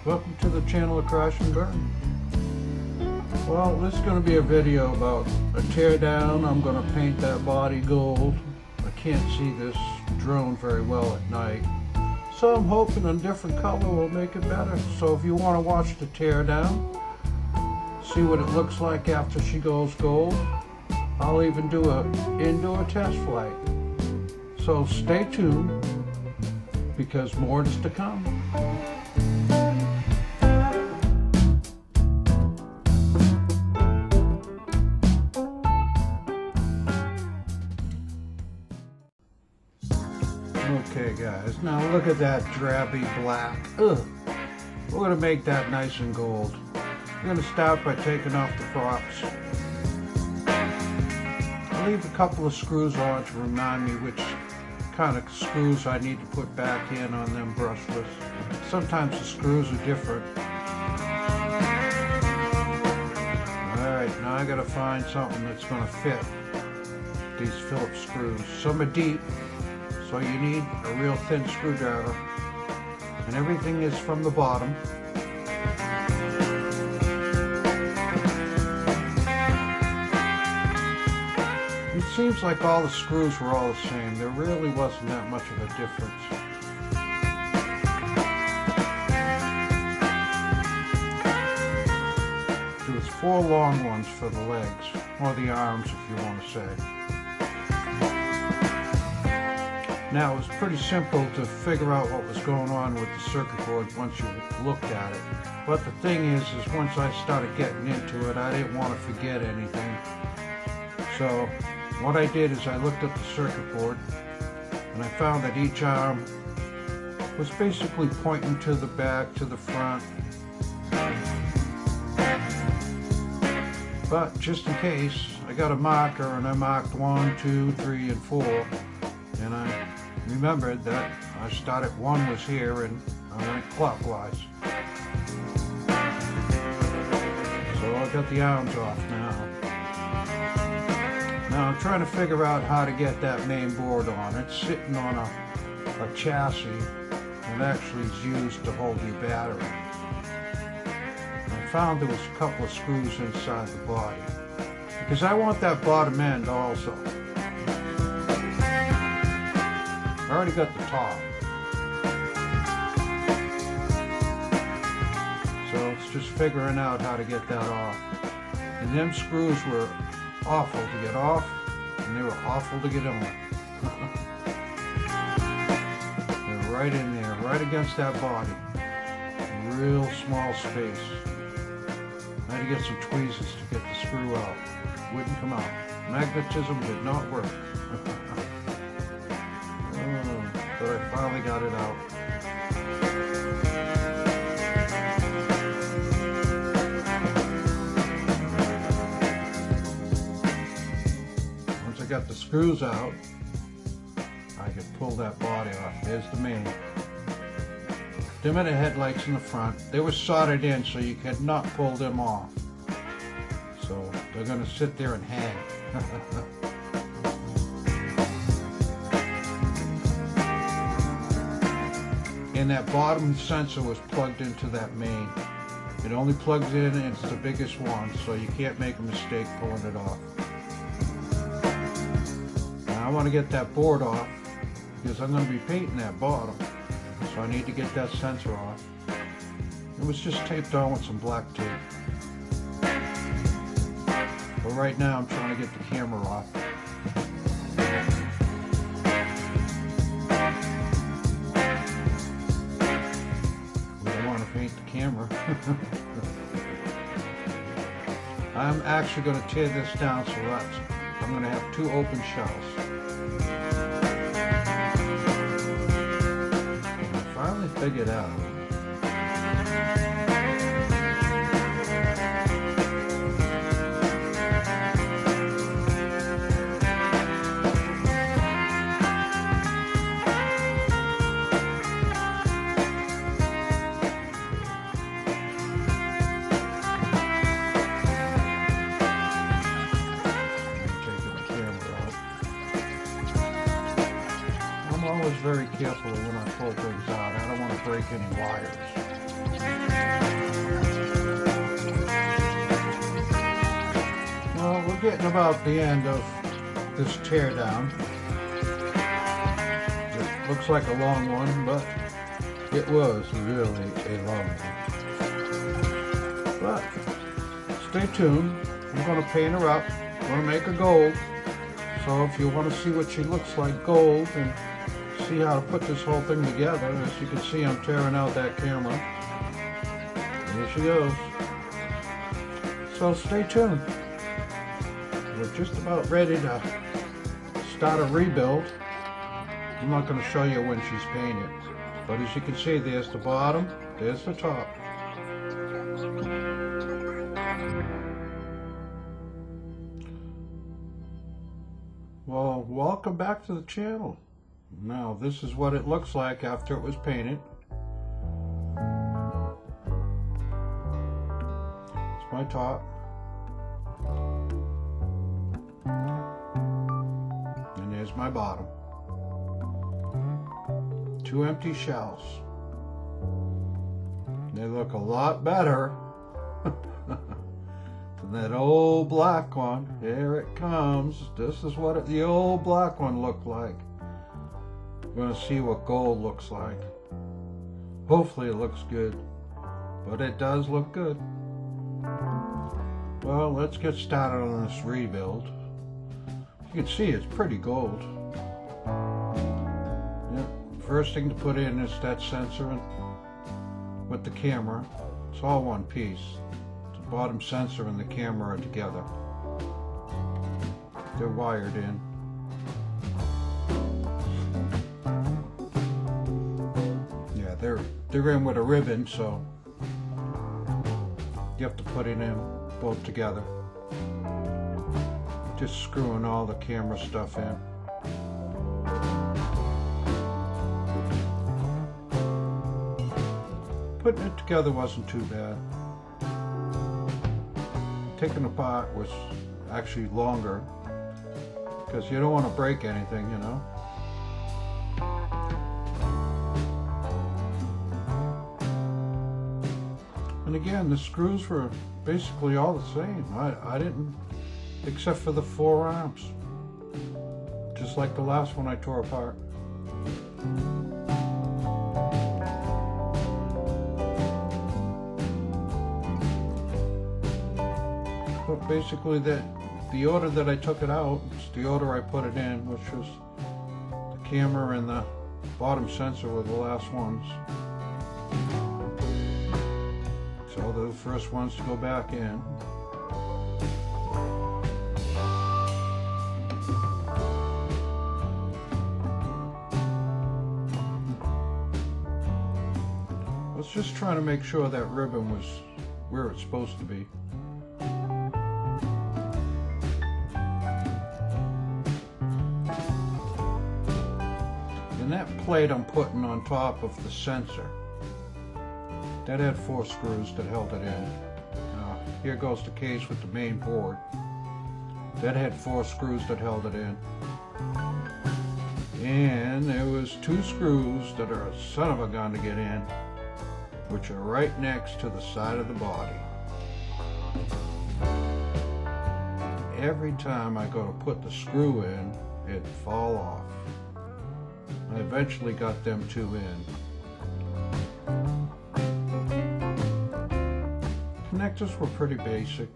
Welcome to the channel of Crash and Burn. Well, this is going to be a video about a tear down. I'm going to paint that body gold. I can't see this drone very well at night, so I'm hoping a different color will make it better. So if you want to watch the tear down, see what it looks like after she goes gold, I'll even do an indoor test flight. So stay tuned, because more is to come. Okay guys, now look at that drabby black. Ugh. We're going to make that nice and gold. We're going to start by taking off the props. I'll leave a couple of screws on to remind me which kind of screws I need to put back in on them brushless. Sometimes the screws are different. Alright, now I got to find something that's going to fit these Phillips screws. Some are deep, so you need a real thin screwdriver, and everything is from the bottom. It seems like all the screws were all the same. There really wasn't that much of a difference. There was 4 long ones for the legs, or the arms if you want to say. Now, it was pretty simple to figure out what was going on with the circuit board once you looked at it. But the thing is once I started getting into it, I didn't want to forget anything. So what I did is I looked at the circuit board, and I found that each arm was basically pointing to the back, to the front. But just in case, I got a marker and I marked 1, 2, 3, and 4. And I remembered that I started 1 was here and I went clockwise. So I got the arms off now. Now I'm trying to figure out how to get that main board on. It's sitting on a chassis that actually is used to hold your battery. I found there was a couple of screws inside the body, because I want that bottom end also. I already got the top. So it's just figuring out how to get that off. And them screws were awful to get off, and they were awful to get on. They're right in there, right against that body. Real small space. I had to get some tweezers to get the screw out. Wouldn't come out. Magnetism did not work. But I finally got it out. Once I got the screws out, I could pull that body off. There's the main. Them are the headlights in the front. They were soldered in, so you could not pull them off. So they're going to sit there and hang. And that bottom sensor was plugged into that main. It only plugs in, and it's the biggest one, so you can't make a mistake pulling it off. Now I want to get that board off, because I'm going to be painting that bottom, so I need to get that sensor off. It was just taped on with some black tape. But right now I'm trying to get the camera off. Paint the camera. I'm actually going to tear this down, so I'm going to have 2 open shells. And I finally figured out. I'm always very careful when I pull things out. I don't want to break any wires. getting about the end of this teardown. It looks like a long one, but it was really a long one. But stay tuned. I'm going to paint her up. I'm going to make her gold. So if you want to see what she looks like gold and see how to put this whole thing together, as you can see, I'm tearing out that camera. Here she goes. So stay tuned. We're just about ready to start a rebuild. I'm not going to show you when she's painted, but as you can see, there's the bottom, there's the top. Well, welcome back to the channel. Now, this is what it looks like after it was painted. It's my top. And there's my bottom. Two empty shells. They look a lot better than that old black one. Here it comes. This is what the old black one looked like. We're going to see what gold looks like. Hopefully it looks good, but it does look good. Well, let's get started on this rebuild. You can see it's pretty gold. Yep. First thing to put in is that sensor with the camera. It's all one piece. The bottom sensor and the camera are together. They're wired in. Yeah, they're in with a ribbon, so you have to put it in both together. Just screwing all the camera stuff in. Putting it together wasn't too bad. Taking apart was actually longer because you don't want to break anything, you know. And again, the screws were basically all the same. I didn't, except for the 4 arms, just like the last one I tore apart. But basically the order that I took it out, it's the order I put it in, which was the camera and the bottom sensor were the last ones. So they're the first ones to go back in. I was just trying to make sure that ribbon was where it's supposed to be. And that plate I'm putting on top of the sensor, that had 4 screws that held it in. Here goes the case with the main board. That had 4 screws that held it in. And there was 2 screws that are a son of a gun to get in, which are right next to the side of the body. Every time I go to put the screw in, it'd fall off. I eventually got them 2 in. Connectors were pretty basic.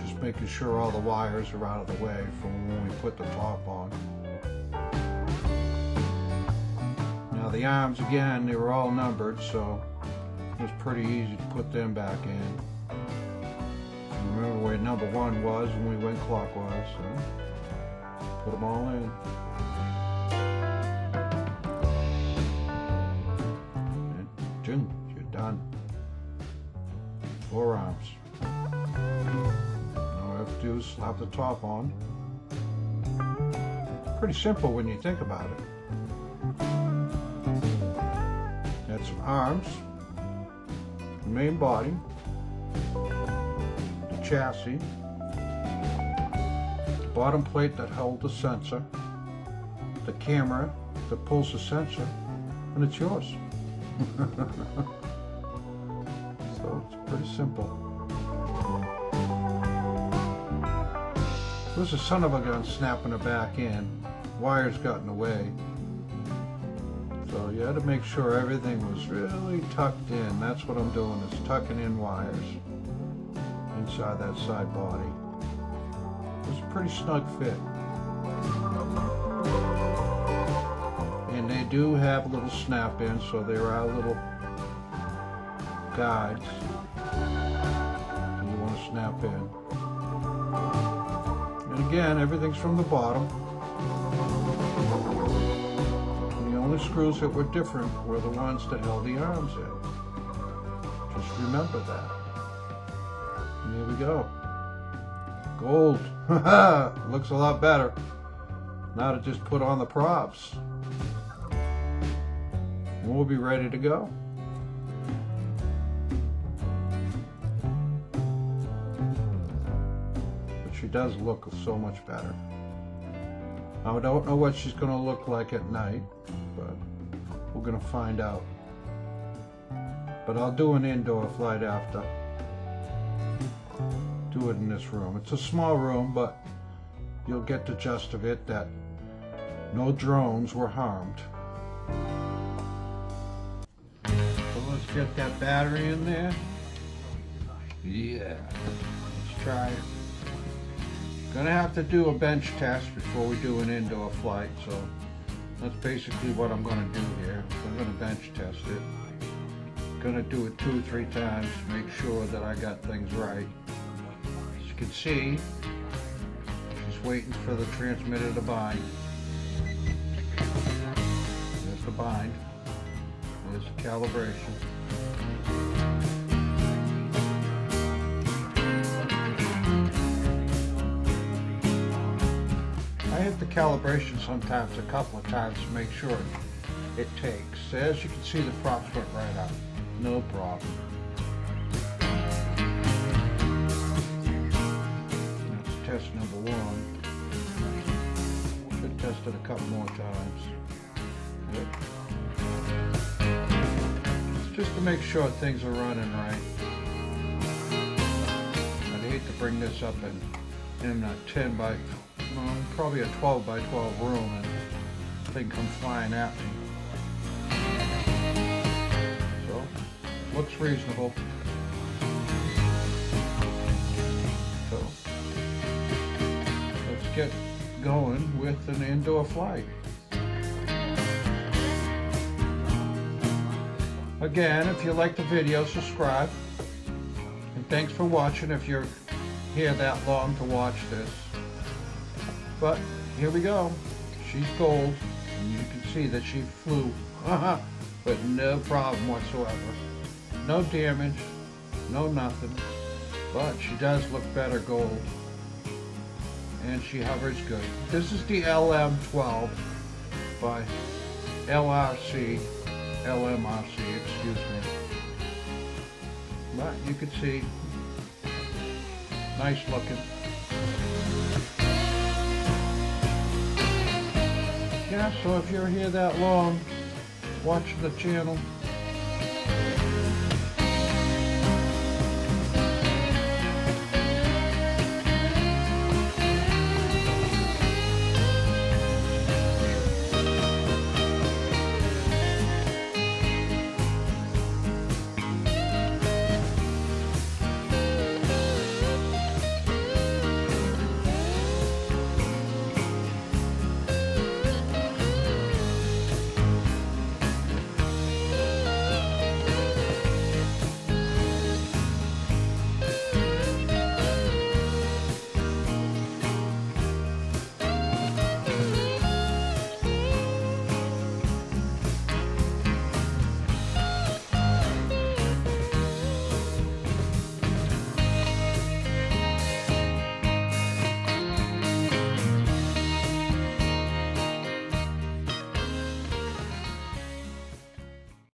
Just making sure all the wires are out of the way from when we put the top on. Now the arms, again, they were all numbered, so it was pretty easy to put them back in. Remember where number 1 was when we went clockwise, so put them all in. And you're done. 4 arms. All I have to do is slap the top on. Pretty simple when you think about it. Add some arms, the main body, the chassis, the bottom plate that held the sensor, the camera that pulls the sensor, and it's yours. So So it's pretty simple. There's a son of a gun snapping her back in. Wires got in the way. So you had to make sure everything was really tucked in. That's what I'm doing, is tucking in wires inside that side body. It's a pretty snug fit. And they do have little snap ins, so there are little guides you want to snap in. And again, everything's from the bottom. And the only screws that were different were the ones that held the arms in. Just remember that. And here we go. Gold. Looks a lot better. Now to just put on the props. And we'll be ready to go. But she does look so much better. I don't know what she's going to look like at night, but we're going to find out. But I'll do an indoor flight after. Do it in this room. It's a small room, but you'll get the gist of it that no drones were harmed. So let's get that battery in there. Yeah, let's try it. Gonna have to do a bench test before we do an indoor flight, so that's basically what I'm gonna do here. I'm gonna bench test it. Gonna do it 2 or 3 times to make sure that I got things right. As you can see, she's waiting for the transmitter to bind. There's the bind. There's the calibration. I hit the calibration sometimes a couple of times to make sure it takes. As you can see, the props went right up. No problem. That's test number 1. Should test it a couple more times. Yep. It's just to make sure things are running right. I'd hate to bring this up in a 10 by, well, probably a 12 by 12 room and the thing come flying at me. So, looks reasonable. So, let's get going with an indoor flight. Again, if you like the video, subscribe. And thanks for watching if you're here that long to watch this. But here we go. She's gold, and you can see that she flew, but no problem whatsoever. No damage, no nothing, but she does look better gold, and she hovers good. This is the LM12 by LMRC, excuse me. But you can see, nice looking. Yeah, so if you're here that long watching the channel,